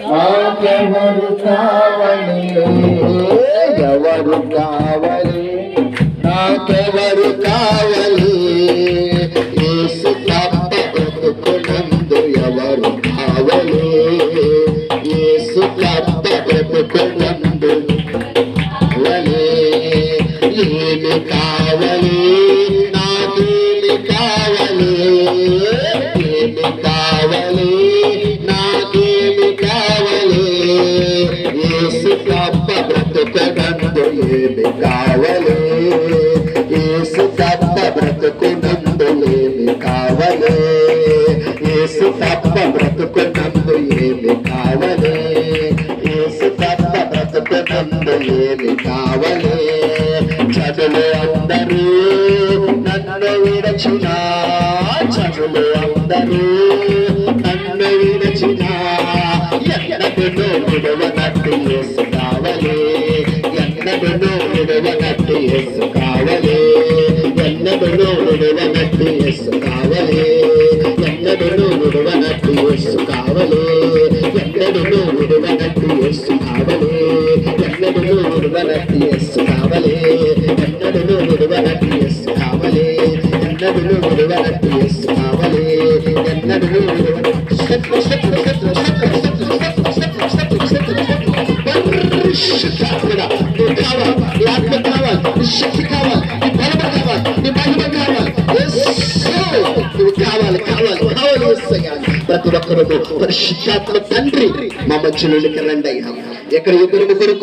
నాకెవరు కావాలి, ఎవరు కావాలి, నాకెవరు కావాలి, యేసు తప్ప బ్రతుకునందు ఎవరు కావాలి, యేసు తప్ప బ్రతుకునందు కావాలి, ఏమి కావాలి, నాకేమి కావాలి, ఏమి కావాలి, నాకేమి కావాలి, యేసు తప్ప బ్రతుకునందు ఏమి కావాలి, యేసు తప్ప బ్రతుకునందు ఏమి కావాలి, యేసు తప్ప బ్రతుకునందు ఏమి కావాలి, యేసు తప్ప బ్రతుకునందు ఏమి కావాలి. చదువు అందరూ నన్ను విడచినా, చదువు అందరూ నన్ను విడచినా, ఎన్నడూ విడవనట్టు యేసు కావాలి, ఎన్నడూ విడవనట్టు యేసు కావాలి, ఎన్నడూ విడవనట్టు యేసు కావాలి, ఎన్నడూ విడవనట్టు యేసు కావాలి, ఎన్నడూ విడవనట్టు యేసు కావాలి, ఎన్నడూ విడవనట్టు యేసు కావాలి, ఎన్నడూ విడవనట్టు యేసు కావాలి, ఎన్నడూ విడవనట్టు యేసు కావాలి, ఎన్నడూ కావాలి కావాలి కావాలి ప్రతి ఒక్కరు పరిశుద్ధాత్మ తండ్రి మా మధ్యలోకి రండి అయ్యా. ఎక్కడ ఇద్దరు ముగ్గురు